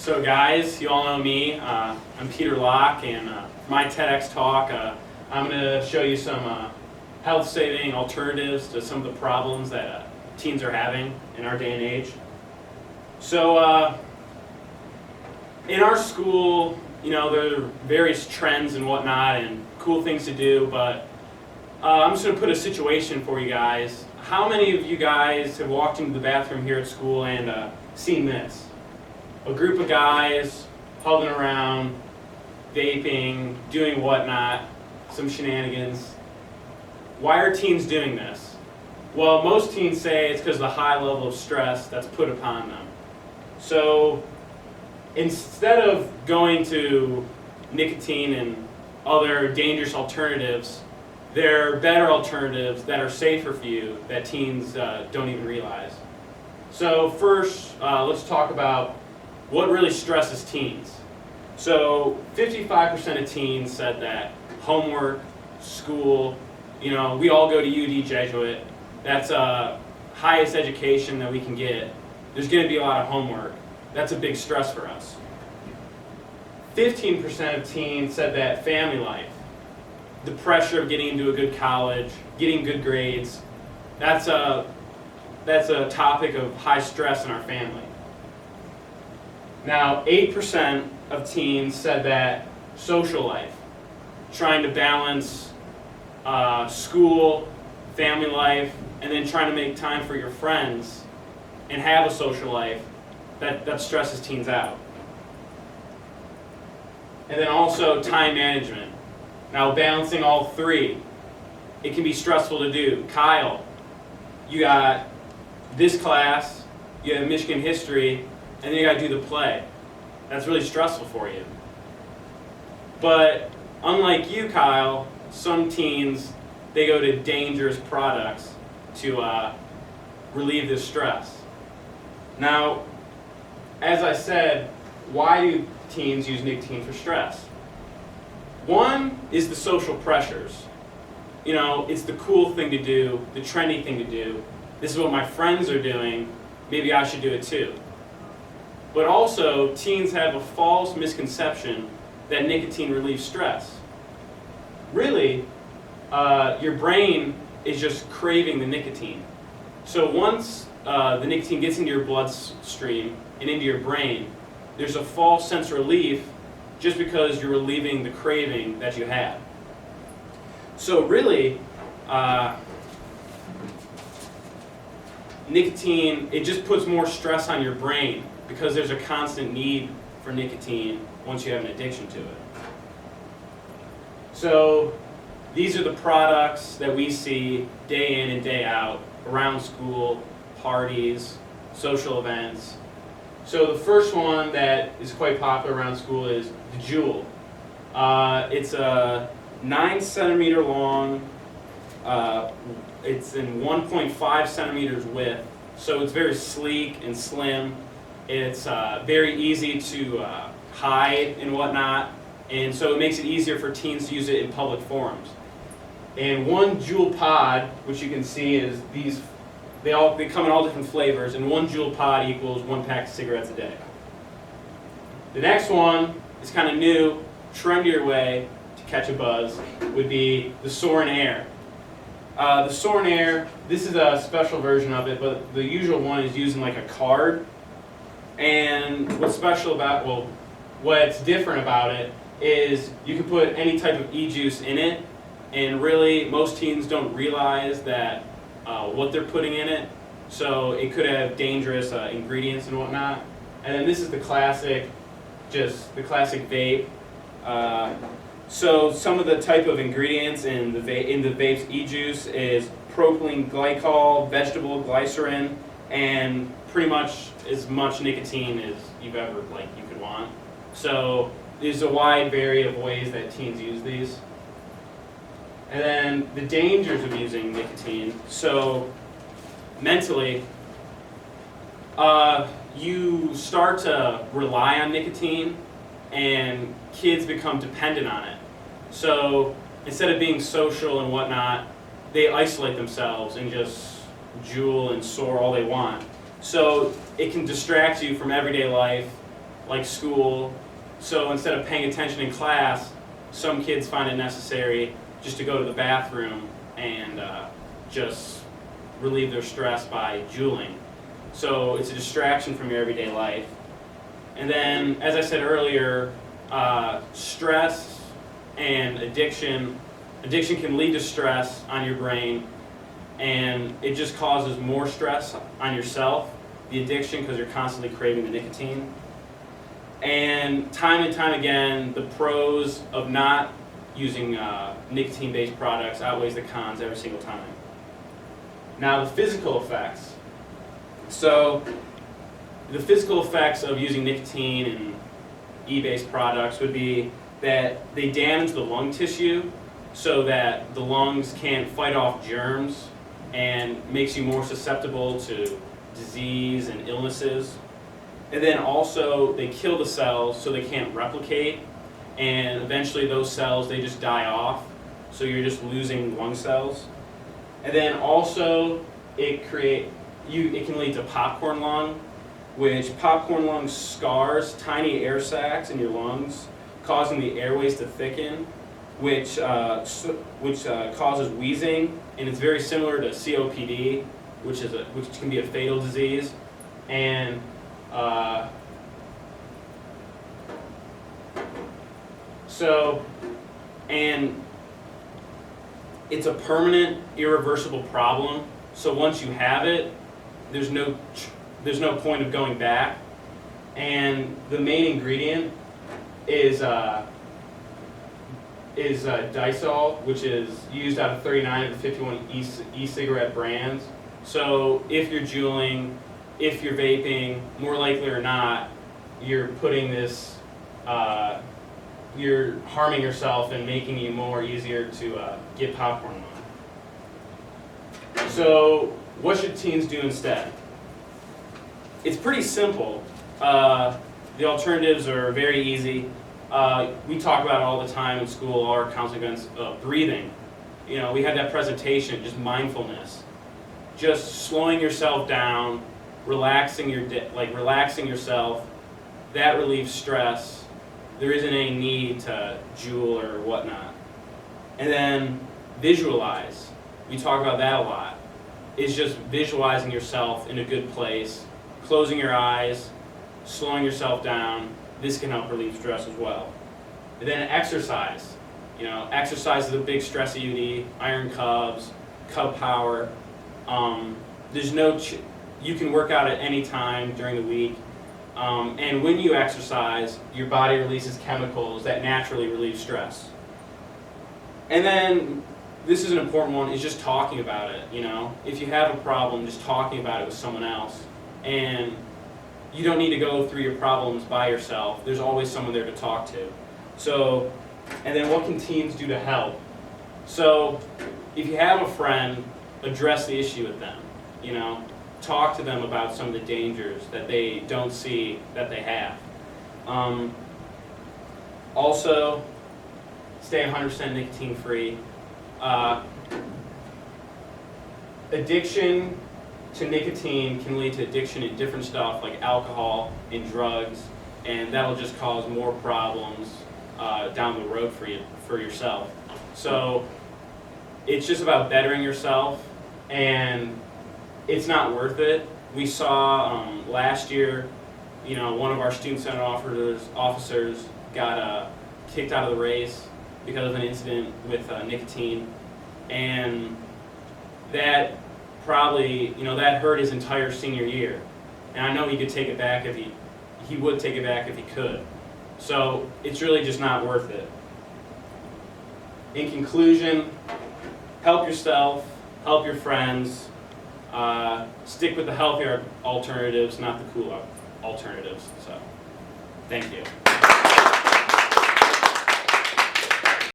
So guys, you all know me. I'm Peter Loch, and for my TEDx talk, I'm going to show you some health-saving alternatives to some of the problems that teens are having in our day and age. So in our school, there are various trends and whatnot and cool things to do, but I'm just going to put a situation for you guys. How many of you guys have walked into the bathroom here at school and seen this? A group of guys huddling around, vaping, doing whatnot, some shenanigans. Why are teens doing this? Well, most teens say it's because of the high level of stress that's put upon them. So instead of going to nicotine and other dangerous alternatives, there are better alternatives that are safer for you that teens don't even realize. So first, let's talk about what really stresses teens. So 55% of teens said that homework, school, we all go to UD Jesuit. That's highest education that we can get. There's going to be a lot of homework. That's a big stress for us. 15% of teens said that family life, the pressure of getting into a good college, getting good grades, that's a topic of high stress in our family. Now, 8% of teens said that social life, trying to balance school, family life, and then trying to make time for your friends and have a social life, that stresses teens out. And then also time management. Now, balancing all three, it can be stressful to do. Kyle, you got this class, you have Michigan history, and then you got to do the play. That's really stressful for you. But unlike you, Kyle, some teens, they go to dangerous products to relieve this stress. Now, as I said, why do teens use nicotine for stress? One is the social pressures. It's the cool thing to do, the trendy thing to do. This is what my friends are doing. Maybe I should do it too. But also, teens have a false misconception that nicotine relieves stress. Really, your brain is just craving the nicotine. So once the nicotine gets into your bloodstream and into your brain, there's a false sense of relief just because you're relieving the craving that you have. So really, nicotine, it just puts more stress on your brain because there's a constant need for nicotine once you have an addiction to it. So these are the products that we see day in and day out around school, parties, social events. So the first one that is quite popular around school is the Juul. It's a 9 centimeter long, it's in 1.5 centimeters width, so it's very sleek and slim. It's very easy to hide and whatnot, and so it makes it easier for teens to use it in public forums. And one Juul pod, which you can see is these, they come in all different flavors, and one Juul pod equals 1 pack of cigarettes a day. The next one is kind of new, trendier way to catch a buzz would be the Soarin' Air. The Soarin' Air, this is a special version of it, but the usual one is using like a card. And what's different about it is you can put any type of e-juice in it, and really most teens don't realize that what they're putting in it, so it could have dangerous ingredients and whatnot. And then this is the classic, just the classic vape. So some of the type of ingredients in the vape's e-juice is propylene glycol, vegetable glycerin, and pretty much as much nicotine as you could want. So there's a wide variety of ways that teens use these. And then the dangers of using nicotine. So mentally, you start to rely on nicotine and kids become dependent on it. So instead of being social and whatnot, they isolate themselves and just Juul and soar all they want. So it can distract you from everyday life, like school. So instead of paying attention in class, some kids find it necessary just to go to the bathroom and just relieve their stress by juuling. So it's a distraction from your everyday life. And then, as I said earlier, stress and addiction can lead to stress on your brain, and it just causes more stress on yourself, the addiction, because you're constantly craving the nicotine. And time again, the pros of not using nicotine-based products outweighs the cons every single time. Now, the physical effects. So, the physical effects of using nicotine and E-based products would be that they damage the lung tissue so that the lungs can't fight off germs and makes you more susceptible to disease and illnesses. And then also they kill the cells so they can't replicate, and eventually those cells, they just die off, so you're just losing lung cells. And then also it can lead to popcorn lung, which popcorn lung scars tiny air sacs in your lungs, causing the airways to thicken, which causes wheezing, and it's very similar to COPD, which can be a fatal disease. And it's a permanent, irreversible problem. So once you have it, there's no point of going back. And the main ingredient is Davidson, which is used out of 39 of the 51 e-cigarette brands. So if you're juuling, if you're vaping, more likely or not, you're putting this, you're harming yourself and making it more easier to get popcorn lung. So what should teens do instead? It's pretty simple. The alternatives are very easy. We talk about it all the time in school, all our counseling events, breathing. You know, we had that presentation, just mindfulness. Just slowing yourself down, relaxing yourself, that relieves stress. There isn't any need to juul or whatnot. And then visualize. We talk about that a lot. It's just visualizing yourself in a good place, closing your eyes, slowing yourself down. This can help relieve stress as well. And then exercise. You know, exercise is a big stress EUD, iron cubs, cub power. You can work out at any time during the week. And when you exercise, your body releases chemicals that naturally relieve stress. And then, this is an important one, is just talking about it, you know. If you have a problem, just talking about it with someone else. And you don't need to go through your problems by yourself. There's always someone there to talk to. So, and then what can teens do to help? So, if you have a friend, address the issue with them, you know. Talk to them about some of the dangers that they don't see that they have. Also, stay 100% nicotine free. Addiction to nicotine can lead to addiction in different stuff like alcohol and drugs, and that'll just cause more problems down the road for yourself. So it's just about bettering yourself, and it's not worth it. We saw last year, you know, one of our student senate officers got kicked out of the race because of an incident with nicotine, and that probably, you know, that hurt his entire senior year. And I know he could take it back if he would take it back if he could. So it's really just not worth it. In conclusion, help yourself, help your friends. Stick with the healthier alternatives, not the cool alternatives. So, thank you.